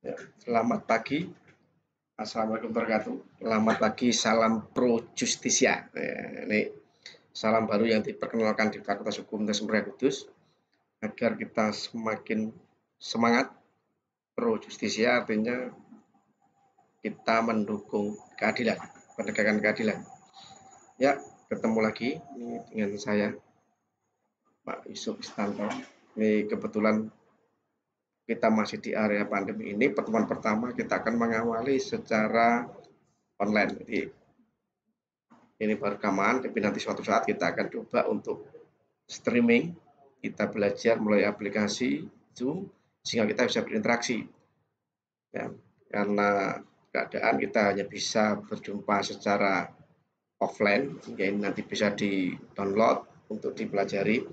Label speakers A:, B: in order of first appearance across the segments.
A: Ya, selamat pagi, assalamualaikum warahmatullahi wabarakatuh. Selamat pagi, salam pro justisia. Ya, ini salam baru yang diperkenalkan di Fakultas Hukum Universitas Kudus agar kita semakin semangat. Pro justisia artinya kita mendukung keadilan, penegakan keadilan. Ya, ketemu lagi ini dengan saya, Pak Yusuf Istanto. Ini kebetulan kita masih di area pandemi ini. Pertemuan pertama kita akan mengawali secara online. Jadi ini baru rekaman, tapi nanti suatu saat kita akan coba untuk streaming. Kita belajar melalui aplikasi Zoom sehingga kita bisa berinteraksi. Ya, karena keadaan kita hanya bisa berjumpa secara offline, sehingga ini nanti bisa di-download untuk dipelajari.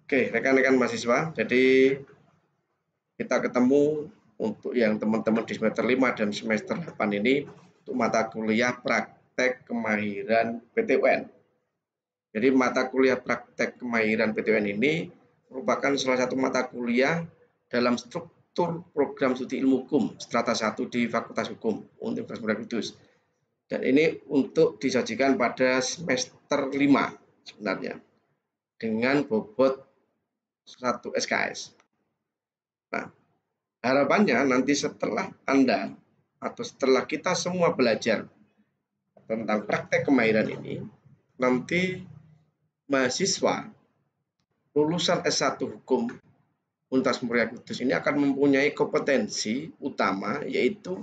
A: Oke, rekan-rekan mahasiswa, jadi kita ketemu untuk yang teman-teman di semester 5 dan semester 8 ini untuk mata kuliah praktek kemahiran PTUN. Jadi mata kuliah praktek kemahiran PTUN ini merupakan salah satu mata kuliah dalam struktur program studi ilmu hukum strata 1 di Fakultas Hukum Universitas Kudus. Dan ini untuk disajikan pada semester 5 sebenarnya dengan bobot 1 SKS. Nah, harapannya nanti setelah Anda atau setelah kita semua belajar tentang praktek kemahiran ini, nanti mahasiswa lulusan S1 Hukum Universitas Kudus ini akan mempunyai kompetensi utama, yaitu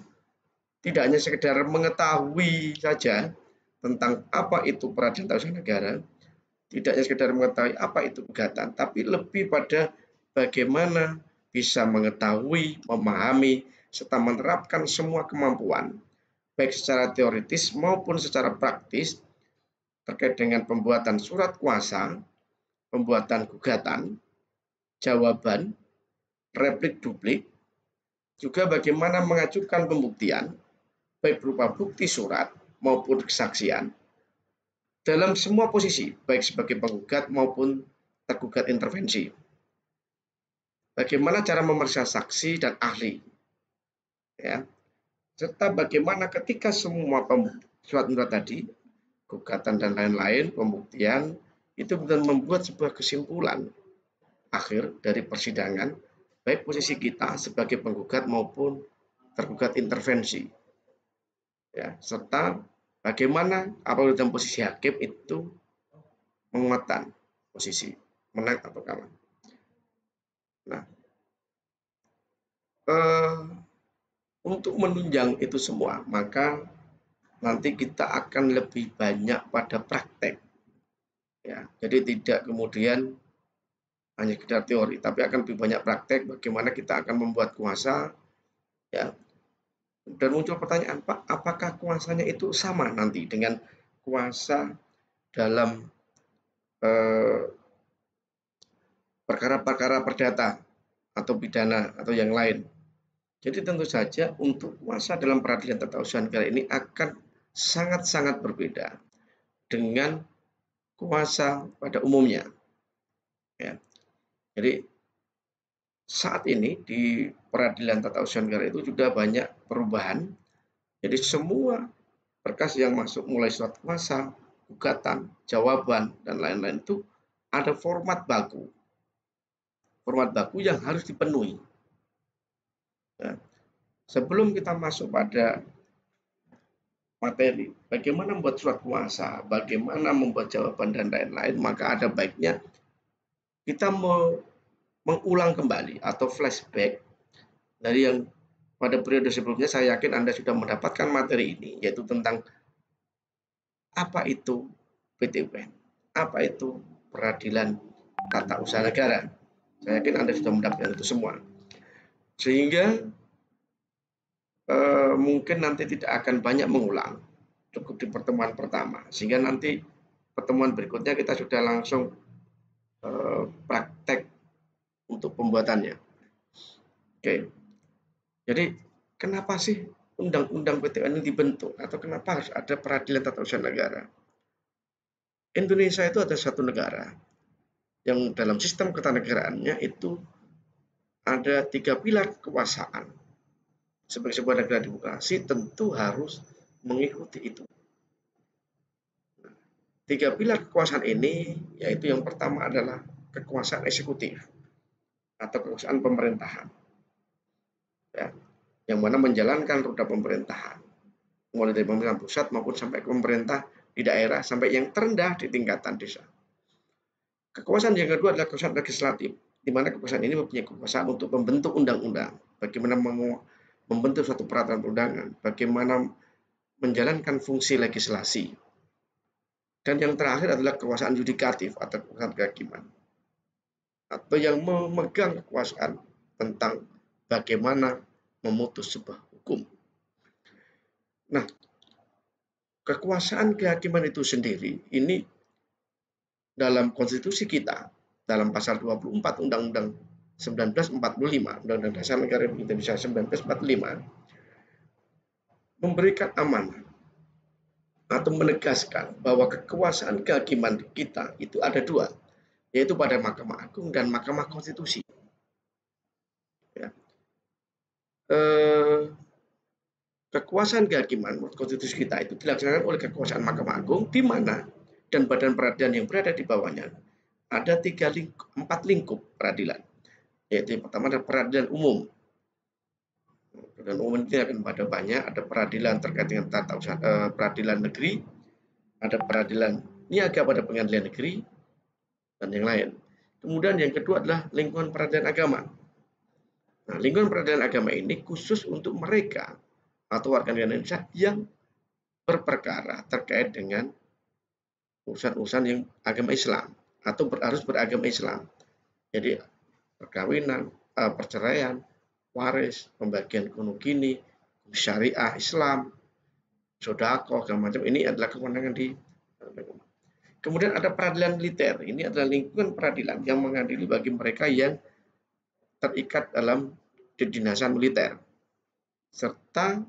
A: tidak hanya sekedar mengetahui saja tentang apa itu peradilan tata usaha negara, tidak hanya sekedar mengetahui apa itu gugatan, tapi lebih pada bagaimana bisa mengetahui, memahami, serta menerapkan semua kemampuan, baik secara teoritis maupun secara praktis, terkait dengan pembuatan surat kuasa, pembuatan gugatan, jawaban, replik duplik, juga bagaimana mengajukan pembuktian, baik berupa bukti surat maupun kesaksian, dalam semua posisi, baik sebagai penggugat maupun tergugat intervensi. Bagaimana cara memeriksa saksi dan ahli, ya, serta bagaimana ketika semua surat tadi, gugatan dan lain-lain, pembuktian, itu benar membuat sebuah kesimpulan akhir dari persidangan, baik posisi kita sebagai penggugat maupun tergugat intervensi, ya, serta bagaimana apabila dalam posisi hakim itu menguatkan posisi menang atau kalah. Nah, untuk menunjang itu semua, maka nanti kita akan lebih banyak pada praktek, ya. Jadi tidak kemudian hanya sekedar teori, tapi akan lebih banyak praktek bagaimana kita akan membuat kuasa, ya. Dan muncul pertanyaan, Pak, apakah kuasanya itu sama nanti dengan kuasa dalam perkara-perkara perdata atau pidana atau yang lain? Jadi tentu saja untuk kuasa dalam peradilan tata usaha negara ini akan sangat-sangat berbeda dengan kuasa pada umumnya, ya. Jadi saat ini di peradilan tata usaha negara itu sudah banyak perubahan. Jadi semua berkas yang masuk mulai surat kuasa, gugatan, jawaban, dan lain-lain itu ada format baku yang harus dipenuhi. Ya. Sebelum kita masuk pada materi, bagaimana membuat surat kuasa, bagaimana membuat jawaban, dan lain-lain, maka ada baiknya kita mengulang kembali atau flashback dari yang pada periode sebelumnya. Saya yakin Anda sudah mendapatkan materi ini, yaitu tentang apa itu PTUN, apa itu peradilan tata usaha negara. Saya yakin Anda sudah mendapatkan itu semua. Sehingga mungkin nanti tidak akan banyak mengulang, cukup di pertemuan pertama, sehingga nanti pertemuan berikutnya kita sudah langsung praktek untuk pembuatannya. Oke, jadi kenapa sih undang-undang PTUN ini dibentuk, atau kenapa harus ada peradilan tata usaha negara? Indonesia itu ada satu negara yang dalam sistem ketanegaraannya itu ada 3 pilar kekuasaan. sebagai sebuah negara demokrasi tentu harus mengikuti itu. Tiga pilar kekuasaan ini, yaitu yang pertama adalah kekuasaan eksekutif atau kekuasaan pemerintahan, ya, yang mana menjalankan roda pemerintahan, mulai dari pemerintah pusat maupun sampai ke pemerintah di daerah sampai yang terendah di tingkatan desa. Kekuasaan yang kedua adalah kekuasaan legislatif, di mana kekuasaan ini mempunyai kekuasaan untuk membentuk undang-undang, bagaimana membentuk suatu peraturan perundangan, bagaimana menjalankan fungsi legislasi. Dan yang terakhir adalah kekuasaan yudikatif atau kekuasaan kehakiman, atau yang memegang kekuasaan tentang bagaimana memutus sebuah hukum. Nah, kekuasaan kehakiman itu sendiri ini dalam konstitusi kita, dalam pasal 24 Undang-Undang 1945, Undang-Undang Dasar Negara Republik Indonesia 1945, memberikan amanah atau menegaskan bahwa kekuasaan kehakiman kita itu ada dua, yaitu pada Mahkamah Agung dan Mahkamah Konstitusi. Ya. Kekuasaan kehakiman konstitusi kita itu dilaksanakan oleh kekuasaan Mahkamah Agung, di mana dan badan peradilan yang berada di bawahnya ada 4 lingkup peradilan, yaitu yang pertama adalah peradilan umum. Peradilan umum ini akan pada banyak, ada peradilan terkait dengan tata usaha, peradilan negeri, ada peradilan niaga pada pengadilan negeri, dan yang lain. Kemudian yang kedua adalah lingkungan peradilan agama. Nah, lingkungan peradilan agama ini khusus untuk mereka atau warga negara Indonesia yang berperkara terkait dengan urusan-urusan yang agama Islam atau harus beragama Islam. Jadi perkawinan, perceraian, waris, pembagian kunugini, syariah Islam, sodako, segala macam, ini adalah kewenangan di. Kemudian ada peradilan militer. Ini adalah lingkungan peradilan yang mengadili bagi mereka yang terikat dalam kedinasan militer. Serta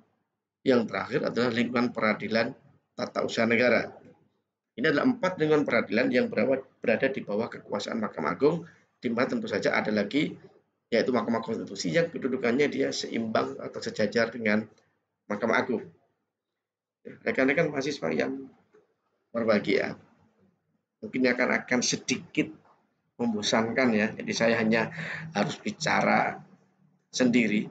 A: yang terakhir adalah lingkungan peradilan tata usaha negara. Ini adalah 4 lingkungan peradilan yang berada di bawah kekuasaan Mahkamah Agung, di mana tentu saja ada lagi, yaitu Mahkamah Konstitusi yang kedudukannya dia seimbang atau sejajar dengan Mahkamah Agung. Rekan-rekan mahasiswa yang berbahagia, mungkin akan sedikit membosankan ya, jadi saya hanya harus bicara sendiri.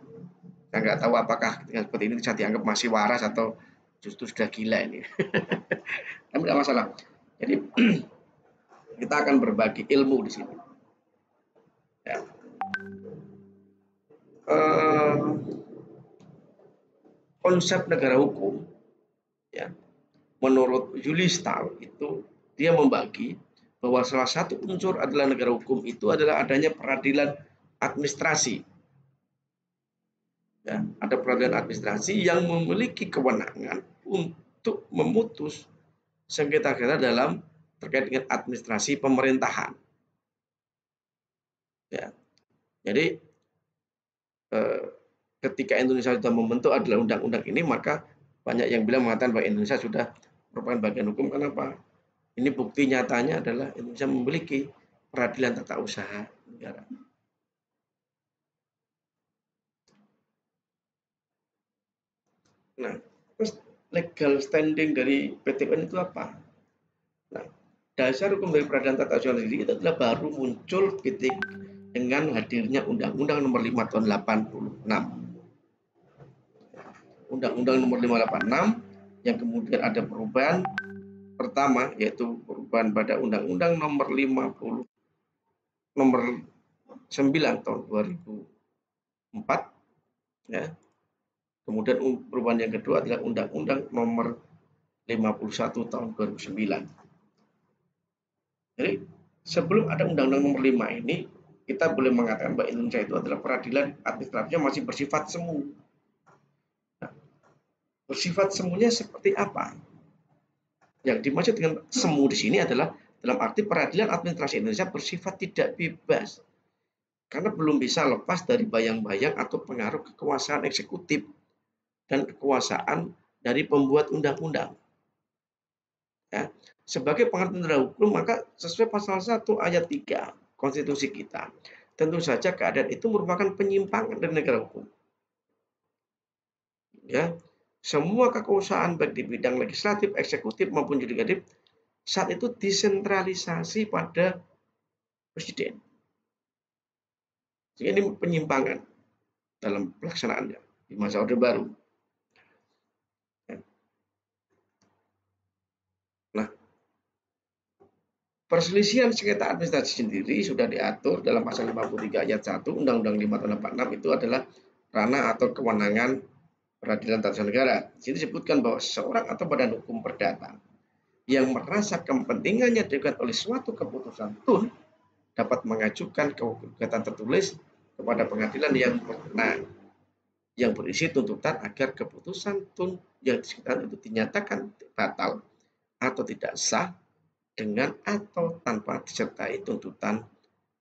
A: Saya nggak tahu apakah dengan seperti ini bisa dianggap masih waras atau justru sudah gila ini. Tapi tidak masalah. Jadi kita akan berbagi ilmu di sini. Ya. Konsep negara hukum, ya, menurut Julius Stahl itu dia membagi bahwa salah satu unsur adalah negara hukum itu adalah adanya peradilan administrasi. Ya, ada peradilan administrasi yang memiliki kewenangan untuk memutus sengketa-sengketa dalam terkait dengan administrasi pemerintahan. Ya, jadi ketika Indonesia sudah membentuk adalah undang-undang ini, maka banyak yang bilang mengatakan bahwa Indonesia sudah merupakan bagian hukum. Kenapa? Ini bukti nyatanya adalah Indonesia memiliki peradilan tata usaha negara. Nah, terus legal standing dari PT UN itu apa? Nah, dasar hukum dari peradilan tata usaha sendiri itu adalah baru muncul dengan hadirnya Undang-Undang Nomor 5 Tahun 86. Undang-Undang Nomor 586 yang kemudian ada perubahan pertama, yaitu perubahan pada Undang-Undang Nomor 9 Tahun 2004, ya. Kemudian perubahan yang kedua adalah Undang-Undang Nomor 51 Tahun 2009. Jadi sebelum ada Undang-Undang Nomor 5 ini, kita boleh mengatakan bahwa Indonesia itu adalah peradilan administratifnya masih bersifat semu. Nah, bersifat semuanya seperti apa? Yang dimaksud dengan semu di sini adalah dalam arti peradilan administrasi Indonesia bersifat tidak bebas, karena belum bisa lepas dari bayang-bayang atau pengaruh kekuasaan eksekutif dan kekuasaan dari pembuat undang-undang. Ya, sebagai pengertian negara hukum, maka sesuai pasal 1 ayat 3 konstitusi kita, tentu saja keadaan itu merupakan penyimpangan dari negara hukum. ya, semua kekuasaan baik di bidang legislatif, eksekutif maupun yudikatif saat itu desentralisasi pada presiden. Jadi ini penyimpangan dalam pelaksanaannya di masa Orde Baru. Nah, perselisihan sengketa administrasi sendiri sudah diatur dalam pasal 53 ayat 1 Undang-Undang 5 tahun 86 itu adalah ranah atau kewenangan peradilan tata usaha negara. Di sini disebutkan bahwa seorang atau badan hukum perdata yang merasa kepentingannya dirugikan oleh suatu keputusan tun dapat mengajukan gugatan tertulis kepada pengadilan yang berwenang yang berisi tuntutan agar keputusan tun yang disebutkan itu dinyatakan batal atau tidak sah dengan atau tanpa disertai tuntutan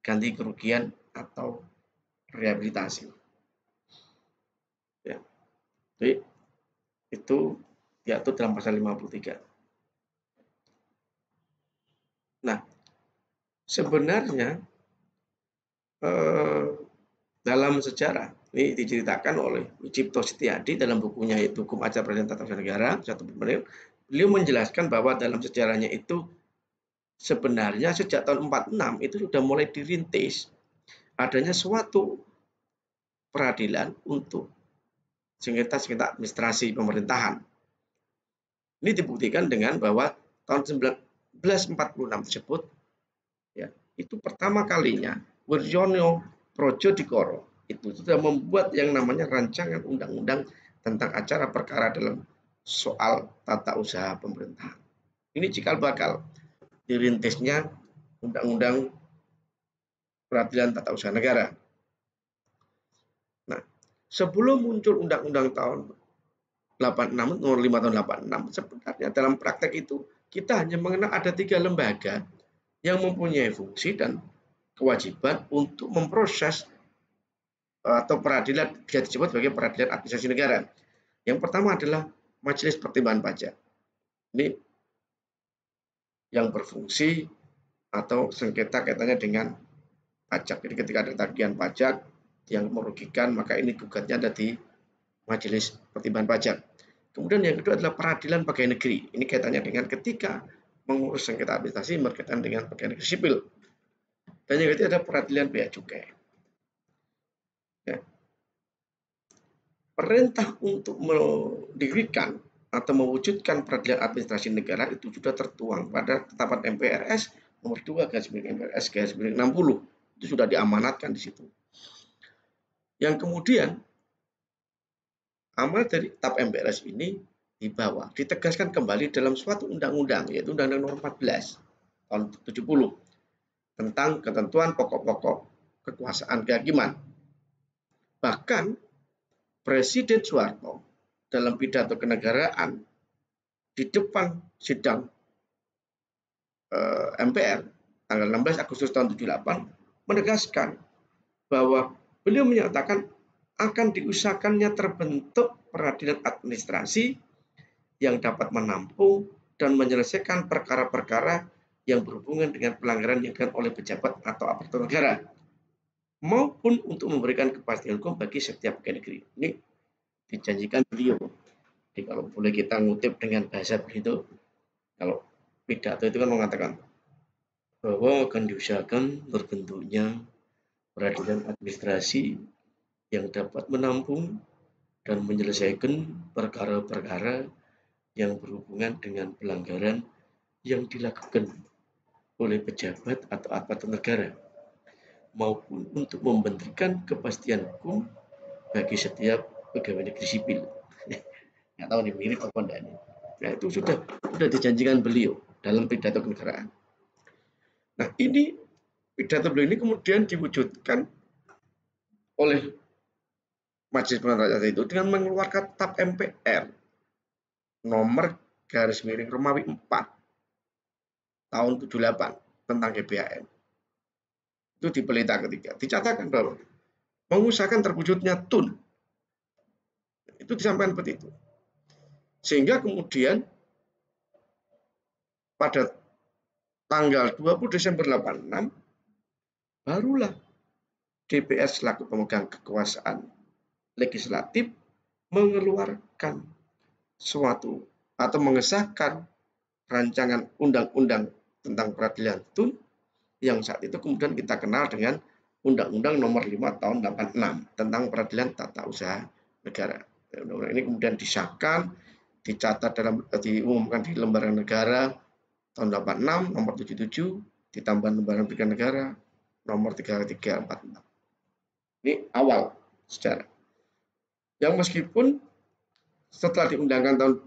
A: ganti kerugian atau rehabilitasi. Ya. Jadi itu diatur dalam pasal 53. Nah, sebenarnya dalam sejarah ini diceritakan oleh Cipto Setiadi dalam bukunya itu Hukum Acara Peradilan Tata Usaha Negara satu beliau menjelaskan bahwa dalam sejarahnya itu sebenarnya sejak tahun 46 itu sudah mulai dirintis adanya suatu peradilan untuk sengketa-sengketa administrasi pemerintahan. Ini dibuktikan dengan bahwa tahun 1946 tersebut ya, itu pertama kalinya Wirjono Projodikoro itu sudah membuat yang namanya rancangan undang-undang tentang acara perkara dalam soal tata usaha pemerintahan. Ini cikal bakal dirintisnya undang-undang peradilan tata usaha negara. Nah, sebelum muncul undang-undang tahun 86 nomor 5 tahun 86 sebenarnya dalam praktek itu kita hanya mengenal ada 3 lembaga yang mempunyai fungsi dan kewajiban untuk memproses atau peradilan bisa disebut sebagai peradilan administrasi negara. Yang pertama adalah Majelis Pertimbangan Pajak. Ini yang berfungsi atau sengketa kaitannya dengan pajak. Jadi ketika ada tagihan pajak yang merugikan maka ini gugatnya ada di Majelis Pertimbangan Pajak. Kemudian yang kedua adalah peradilan pegawai negeri. Ini kaitannya dengan ketika mengurus sengketa administrasi berkaitan dengan pegawai negeri sipil. Dan yang ketiga adalah peradilan bea cukai. Ya. Perintah untuk mendirikan atau mewujudkan peradilan administrasi negara itu sudah tertuang pada ketetapan MPRS nomor 2 MPRS 60 itu sudah diamanatkan di situ. Yang kemudian amanat dari TAP MPRS ini dibawa, ditegaskan kembali dalam suatu undang-undang, yaitu Undang-Undang Nomor 14 tahun 70 tentang ketentuan pokok-pokok kekuasaan kehakiman. Bahkan Presiden Soeharto dalam pidato kenegaraan di depan sidang MPR tanggal 16 Agustus tahun 78 menegaskan bahwa beliau menyatakan akan diusahakannya terbentuk peradilan administrasi yang dapat menampung dan menyelesaikan perkara-perkara yang berhubungan dengan pelanggaran yang dilakukan oleh pejabat atau aparatur negara maupun untuk memberikan kepastian hukum bagi setiap pegawai negeri. Ini dijanjikan beliau. Jadi kalau boleh kita ngutip dengan bahasa begitu, kalau pidato itu kan mengatakan bahwa akan diusahakan terbentuknya peradilan administrasi yang dapat menampung dan menyelesaikan perkara-perkara yang berhubungan dengan pelanggaran yang dilakukan oleh pejabat atau aparatur negara maupun untuk memberikan kepastian hukum bagi setiap pegawai negeri sipil. Nggak tahu nih mirip apa enggak nih. Nah itu sudah dijanjikan beliau dalam pidato kenegaraan. Nah ini pidato beliau ini kemudian diwujudkan oleh Majelis Pertimbangan Rakyat itu dengan mengeluarkan TAP MPR nomor _Romawi 4 tahun 78 tentang GBHN. Itu di pelita ketiga dicatatkan bahwa mengusahakan terwujudnya tun. Itu disampaikan seperti itu. Sehingga kemudian pada tanggal 20 Desember 86 barulah DPR selaku pemegang kekuasaan legislatif mengeluarkan suatu atau mengesahkan rancangan undang-undang tentang peradilan tun yang saat itu kemudian kita kenal dengan Undang-Undang Nomor 5 Tahun 86 tentang Peradilan Tata Usaha Negara. Undang-undang ini kemudian disahkan, dicatat diumumkan di Lembaran Negara tahun 86 nomor 77, ditambah Lembaran Perlindungan Negara nomor 3344. Ini awal sejarah. Yang meskipun setelah diundangkan tahun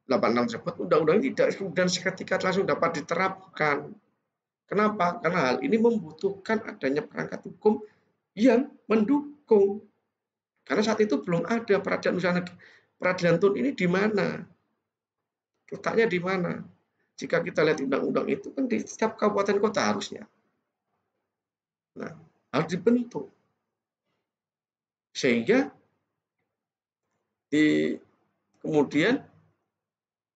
A: 86 tersebut, undang-undang tidak kemudian seketika langsung dapat diterapkan. Kenapa? Karena hal ini membutuhkan adanya perangkat hukum yang mendukung. Karena saat itu belum ada peradilan usaha negara. Peradilan tun ini di mana? Letaknya di mana? Jika kita lihat undang-undang itu kan di setiap kabupaten kota harusnya. Nah, harus dibentuk. Sehingga kemudian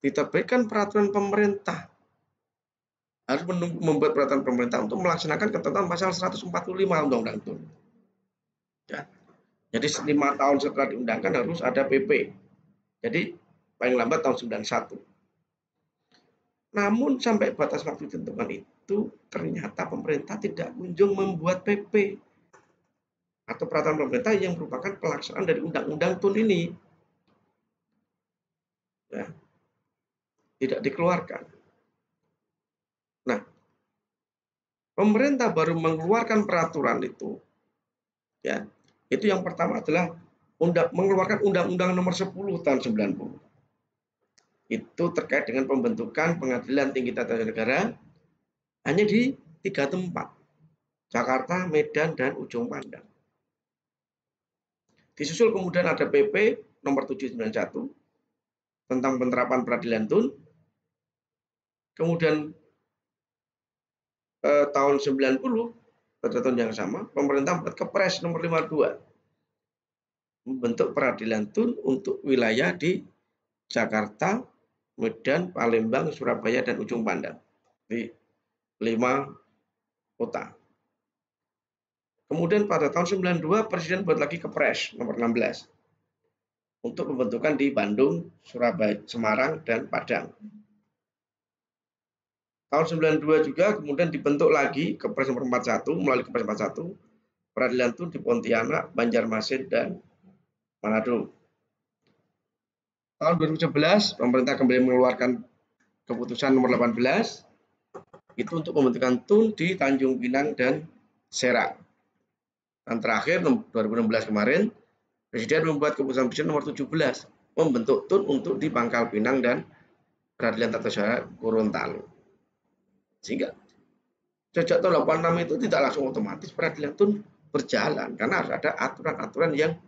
A: diterbitkan peraturan pemerintah. Harus membuat peraturan pemerintah untuk melaksanakan ketentuan pasal 145 Undang-Undang Tun. Ya. Jadi 5 tahun setelah diundangkan harus ada PP. Jadi paling lambat tahun 91. Namun sampai batas waktu ditentukan itu ternyata pemerintah tidak kunjung membuat PP atau peraturan pemerintah yang merupakan pelaksanaan dari Undang-Undang Tun ini. Ya. Tidak dikeluarkan. Nah, pemerintah baru mengeluarkan peraturan itu. Ya, itu yang pertama adalah mengeluarkan Undang-Undang Nomor 10 tahun 90. Itu terkait dengan pembentukan Pengadilan Tinggi Tata Usaha Negara hanya di 3 tempat. Jakarta, Medan, dan Ujung Pandang. Disusul kemudian ada PP Nomor 791 tentang penerapan peradilan tun. Kemudian tahun 90 pada tahun yang sama pemerintah membuat Kepres Nomor 52 membentuk peradilan tun untuk wilayah di Jakarta, Medan, Palembang, Surabaya, dan Ujung Pandang di 5 kota. Kemudian pada tahun 92 Presiden buat lagi Kepres Nomor 16 untuk pembentukan di Bandung, Surabaya, Semarang, dan Padang. Tahun 92 juga kemudian dibentuk lagi Kepres Nomor 41 melalui Kepres 41 peradilan tun di Pontianak, Banjarmasin, dan Manado. Tahun 2011 pemerintah kembali mengeluarkan keputusan nomor 18 itu untuk pembentukan tun di Tanjung Pinang dan Serang. Dan terakhir 2016 kemarin Presiden membuat keputusan Presiden nomor 17 membentuk tun untuk di Pangkal Pinang dan Peradilan Tata Usaha Gorontalo. Sehingga sejak tahun 86 itu tidak langsung otomatis peradilan tun berjalan karena harus ada aturan-aturan yang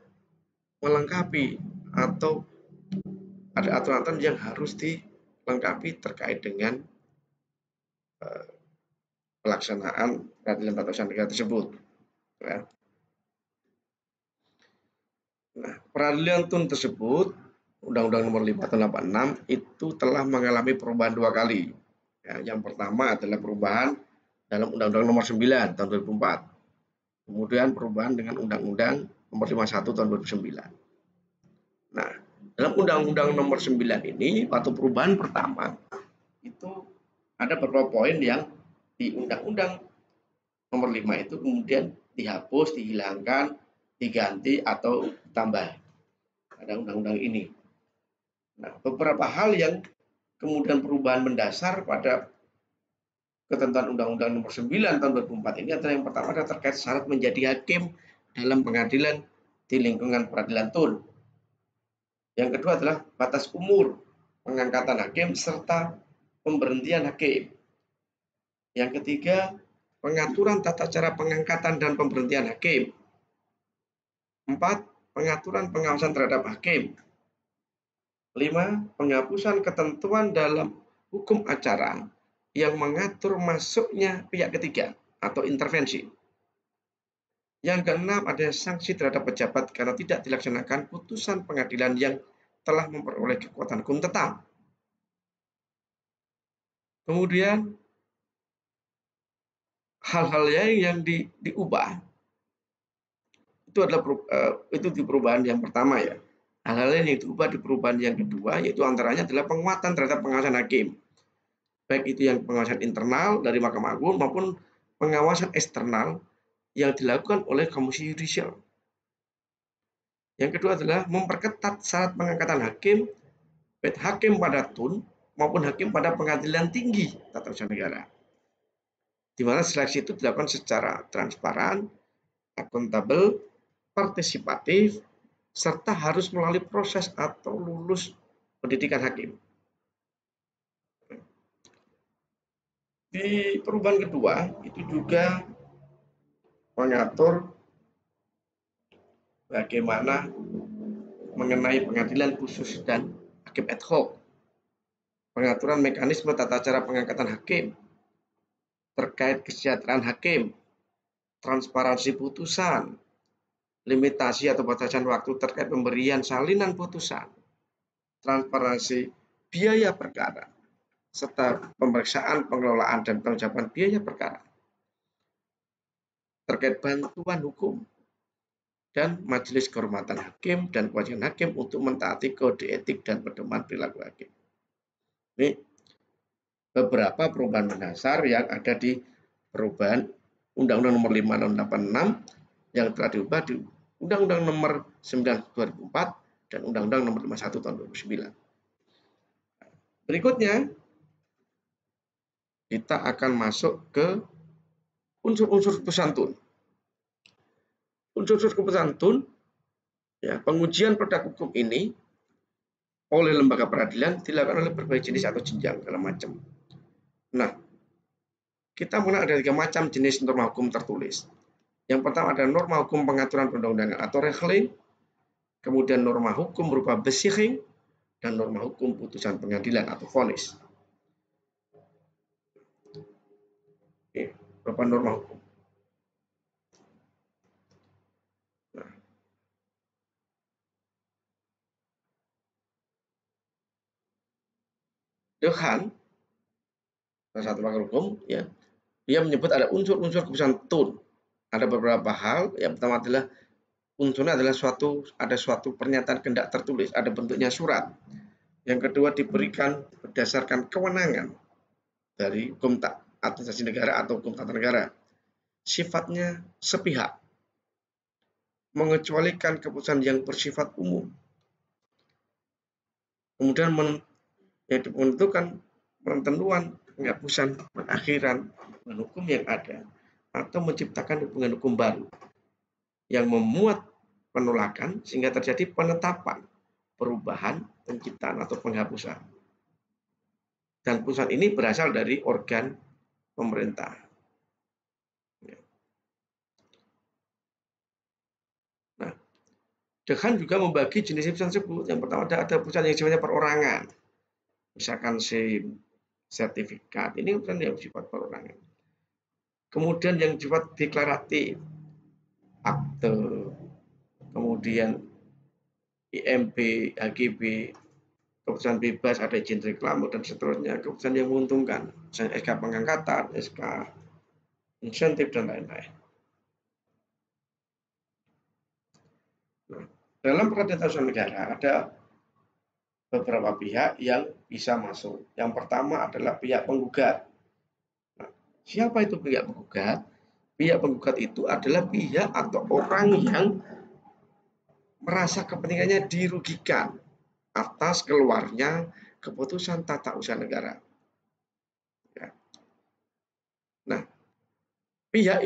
A: melengkapi atau ada aturan-aturan yang harus dilengkapi terkait dengan pelaksanaan peradilan tata usaha negara tersebut. Ya. Nah, peradilan tun tersebut Undang-Undang Nomor 5 Tahun 86 itu telah mengalami perubahan 2 kali. Ya, yang pertama adalah perubahan dalam Undang-Undang Nomor 9 Tahun 2004. Kemudian perubahan dengan Undang-Undang Nomor 51 Tahun 2009. Nah, dalam Undang-Undang Nomor 9 ini waktu perubahan pertama itu ada beberapa poin yang di Undang-Undang Nomor 5 itu kemudian dihapus, dihilangkan, diganti atau ditambah. Ada undang-undang ini. Nah, beberapa hal yang kemudian perubahan mendasar pada ketentuan Undang-Undang Nomor 9 Tahun 2004 ini adalah yang pertama adalah terkait syarat menjadi hakim dalam pengadilan di lingkungan peradilan tun. Yang kedua adalah batas umur pengangkatan hakim serta pemberhentian hakim. Yang ketiga, pengaturan tata cara pengangkatan dan pemberhentian hakim. 4. Pengaturan pengawasan terhadap hakim. 5. Penghapusan ketentuan dalam hukum acara yang mengatur masuknya pihak ketiga atau intervensi. Yang keenam, ada sanksi terhadap pejabat karena tidak dilaksanakan putusan pengadilan yang telah memperoleh kekuatan hukum tetap. Kemudian hal-hal yang diubah itu adalah itu di perubahan yang pertama ya. Hal-hal yang diubah di perubahan yang kedua, yaitu antaranya adalah penguatan terhadap pengawasan hakim, baik itu yang pengawasan internal dari Mahkamah Agung maupun pengawasan eksternal yang dilakukan oleh Komisi Yudisial. Yang kedua adalah memperketat syarat pengangkatan hakim, baik hakim pada tun maupun hakim pada pengadilan tinggi tata usaha negara, di mana seleksi itu dilakukan secara transparan, akuntabel, partisipatif, serta harus melalui proses atau lulus pendidikan hakim. Di perubahan kedua itu juga mengatur bagaimana mengenai pengadilan khusus dan hakim ad hoc, pengaturan mekanisme tata cara pengangkatan hakim, terkait kesejahteraan hakim, transparansi putusan, limitasi atau batasan waktu terkait pemberian salinan putusan, transparansi biaya perkara, serta pemeriksaan, pengelolaan, dan penanggung biaya perkara, terkait bantuan hukum, dan majelis kehormatan hakim dan kewajiban hakim untuk mentaati kode etik dan pedoman perilaku hakim. Ini beberapa perubahan mendasar yang ada di perubahan Undang-Undang Nomor 5 Tahun 86 yang telah diubah di Undang-Undang Nomor 9 2004 dan Undang-Undang Nomor 51 Tahun 2009. Berikutnya kita akan masuk ke unsur-unsur keputusan tun. Unsur-unsur keputusan tun, ya, pengujian produk hukum ini oleh lembaga peradilan dilakukan oleh berbagai jenis atau jenjang segala macam. Nah, kita mengenal ada 3 macam jenis norma hukum tertulis. Yang pertama ada norma hukum pengaturan perundang-undangan atau regeling, kemudian norma hukum berupa besighing, dan norma hukum putusan pengadilan atau vonis. Ini beberapa norma hukum. Nah, Dehan, salah satu pakar hukum, ya, dia menyebut ada unsur-unsur keputusan tun. Ada beberapa hal. Yang pertama adalah unsurnya adalah ada suatu pernyataan kehendak tertulis, ada bentuknya surat. Yang kedua diberikan berdasarkan kewenangan dari hukum administrasi negara atau hukum tata negara. Sifatnya sepihak, mengecualikan keputusan yang bersifat umum. Kemudian menentukan penentuan penghapusan pengakhiran hukum yang ada atau menciptakan hubungan hukum baru yang memuat penolakan sehingga terjadi penetapan, perubahan, penciptaan atau penghapusan. Dan putusan ini berasal dari organ pemerintah. Nah, Dehan juga membagi jenis putusan tersebut. Yang pertama ada putusan yang sifatnya perorangan. Misalkan SIM, sertifikat, ini putusan yang sifat perorangan. Kemudian yang sifat deklaratif, akte, kemudian IMB, HGB, keputusan bebas, ada izin reklame, dan seterusnya, keputusan yang menguntungkan, misalnya SK pengangkatan, SK insentif, dan lain-lain. Nah, dalam peradilan tata usaha negara ada beberapa pihak yang bisa masuk. Yang pertama adalah pihak penggugat. Nah, siapa itu pihak penggugat? Pihak penggugat itu adalah pihak atau orang yang merasa kepentingannya dirugikan atas keluarnya keputusan tata usaha negara. Ya. Nah, pihak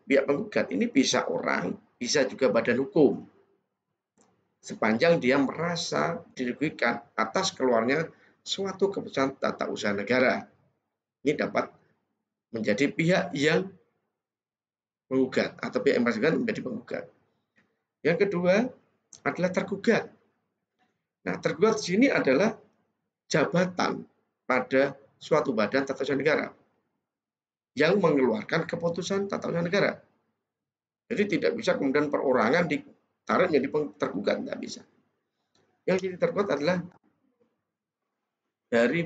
A: penggugat ini bisa orang, bisa juga badan hukum. Sepanjang dia merasa dirugikan atas keluarnya suatu keputusan tata usaha negara. Ini dapat menjadi pihak yang menggugat atau pihak yang menjadi penggugat. Yang kedua adalah tergugat. Nah, tergugat di sini adalah jabatan pada suatu badan tata usaha negara yang mengeluarkan keputusan tata usaha negara. Jadi tidak bisa kemudian perorangan ditaruh menjadi tergugat, tidak bisa. Yang jadi tergugat adalah dari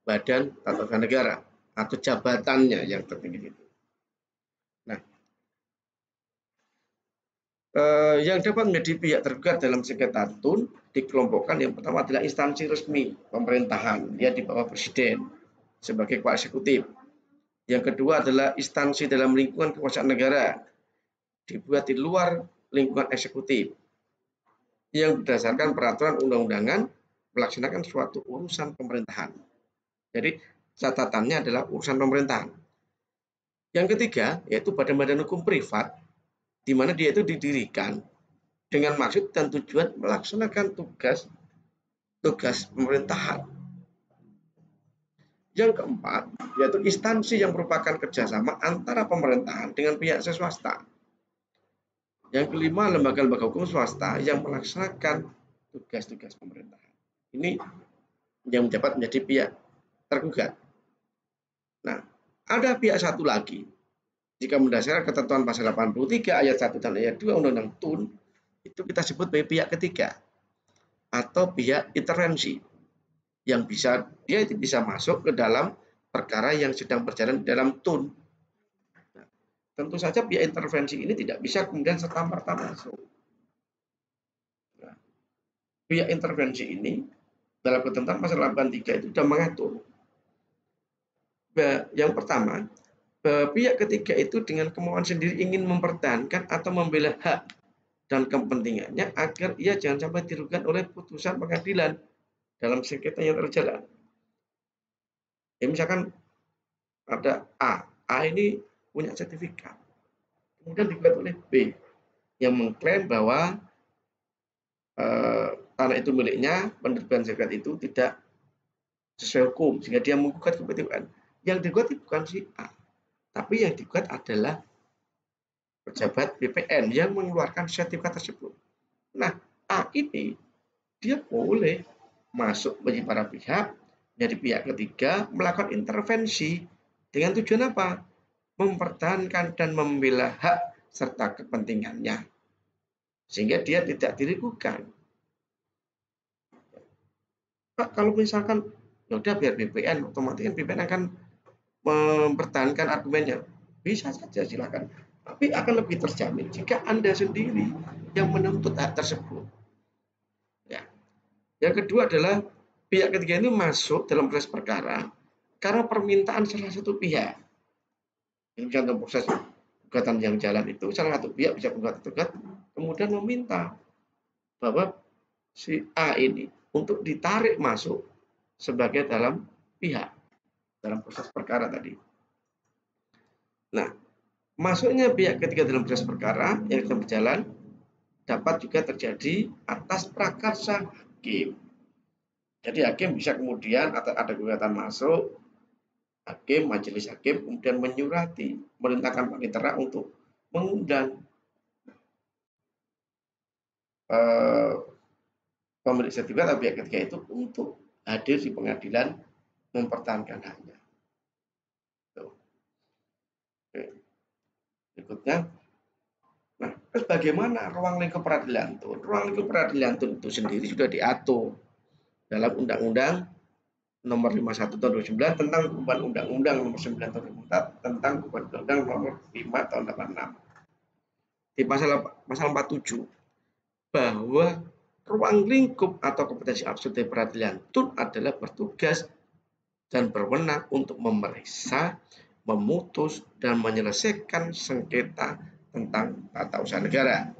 A: badan tata usaha negara atau jabatannya yang tertinggi itu. Nah, yang dapat menjadi pihak tergugat dalam sengketa tun dikelompokkan. Yang pertama adalah instansi resmi pemerintahan, dia di bawah presiden sebagai kepala eksekutif. Yang kedua adalah instansi dalam lingkungan kekuasaan negara, dibuat di luar lingkungan eksekutif, yang berdasarkan peraturan undang-undangan melaksanakan suatu urusan pemerintahan. Jadi catatannya adalah urusan pemerintahan. Yang ketiga yaitu badan-badan hukum privat, di mana dia itu didirikan dengan maksud dan tujuan melaksanakan tugas pemerintahan. Yang keempat yaitu instansi yang merupakan kerjasama antara pemerintahan dengan pihak swasta. Yang kelima, lembaga-lembaga hukum swasta yang melaksanakan tugas-tugas pemerintahan. Ini yang menjabat menjadi pihak tergugat. Nah, ada pihak satu lagi. Jika mendasarkan ketentuan pasal 83 ayat 1 dan ayat 2 Undang-Undang TUN, itu kita sebut sebagai pihak ketiga atau pihak intervensi, yang dia bisa masuk ke dalam perkara yang sedang berjalan di dalam TUN. Nah, tentu saja pihak intervensi ini tidak bisa kemudian serta-merta masuk. Nah, pihak intervensi ini dalam ketentuan pasal 83 itu sudah mengatur. Yang pertama, pihak ketiga itu dengan kemauan sendiri ingin mempertahankan atau membela hak dan kepentingannya agar ia jangan sampai dirugikan oleh putusan pengadilan dalam sengketa yang terjalan. Ya, misalkan ada A ini punya sertifikat, kemudian digugat oleh B yang mengklaim bahwa tanah itu miliknya, penerbitan sertifikat itu tidak sesuai hukum, sehingga dia menggugat ke PT UN. Yang digugat bukan si A, tapi yang digugat adalah pejabat BPN yang mengeluarkan sertifikat tersebut. Nah, A ini dia boleh masuk bagi para pihak, jadi pihak ketiga melakukan intervensi dengan tujuan apa? Mempertahankan dan membela hak serta kepentingannya, sehingga dia tidak dirugikan. Pak, kalau misalkan ya udah biar BPN, otomatis BPN akan mempertahankan argumennya. Bisa saja, silakan. Tapi akan lebih terjamin jika Anda sendiri yang menuntut hak tersebut. Ya. Yang kedua adalah pihak ketiga ini masuk dalam proses perkara karena permintaan salah satu pihak. Ini contoh proses gugatan yang jalan itu, salah satu pihak bisa menggugat, kemudian meminta bahwa si A ini untuk ditarik masuk sebagai dalam pihak dalam proses perkara tadi. Nah, masuknya pihak ketiga dalam proses perkara yang sedang berjalan dapat juga terjadi atas prakarsa hakim. Jadi hakim bisa kemudian ada gugatan masuk, majelis hakim kemudian menyurati, merintahkan panitera untuk mengundang pemilik sertifikat atau pihak ketiga itu untuk hadir di pengadilan mempertahankan haknya. Oke. Berikutnya, nah, terus bagaimana ruang lingkup peradilan TUN? Ruang lingkup peradilan TUN itu sendiri sudah diatur dalam Undang-Undang Nomor 51 Tahun 2009 tentang perubahan Undang-Undang Nomor 9 Tahun 2004 tentang perubahan Undang-Undang Nomor 5 Tahun 86. Di pasal 47 bahwa ruang lingkup atau kompetensi absolut dari peradilan TUN adalah bertugas dan berwenang untuk memeriksa, memutus, dan menyelesaikan sengketa tentang tata usaha negara.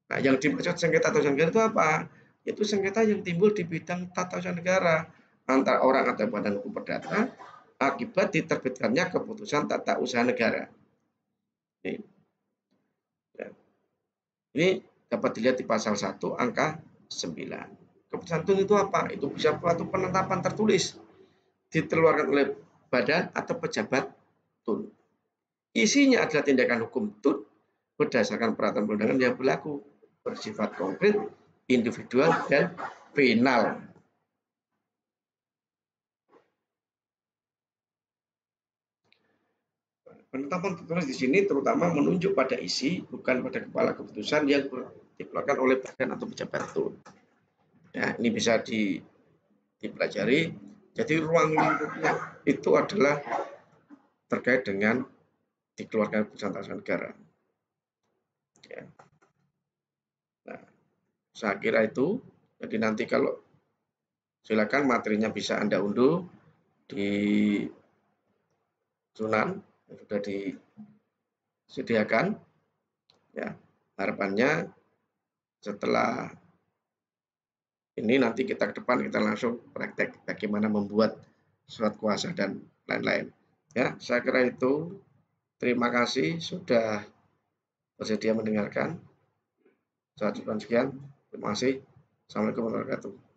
A: Nah, yang dimaksud sengketa tata usaha negara itu apa? Yaitu sengketa yang timbul di bidang tata usaha negara antara orang atau badan hukum perdata akibat diterbitkannya keputusan tata usaha negara. Ini dapat dilihat di pasal 1 angka 9. Keputusan TUN itu apa? Itu bisa suatu penetapan tertulis dikeluarkan oleh badan atau pejabat TUN. Isinya adalah tindakan hukum TUN berdasarkan peraturan perundangan yang berlaku, bersifat konkret, individual, dan final. Penetapan tertulis di sini terutama menunjuk pada isi, bukan pada kepala keputusan yang dikeluarkan oleh badan atau pejabat TUN. Nah, ini bisa dipelajari. Jadi ruang lingkupnya itu adalah terkait dengan dikeluarkan keputusan tata usaha negara. Ya. Nah, saya kira itu Jadi nanti kalau silakan materinya bisa Anda unduh di Sunan yang sudah disediakan. Ya, harapannya setelah ini nanti kita ke depan kita langsung praktek bagaimana membuat surat kuasa dan lain-lain. Ya, saya kira itu. Terima kasih sudah bersedia mendengarkan. Saya cukupkan sekian. Terima kasih. Assalamualaikum warahmatullahi wabarakatuh.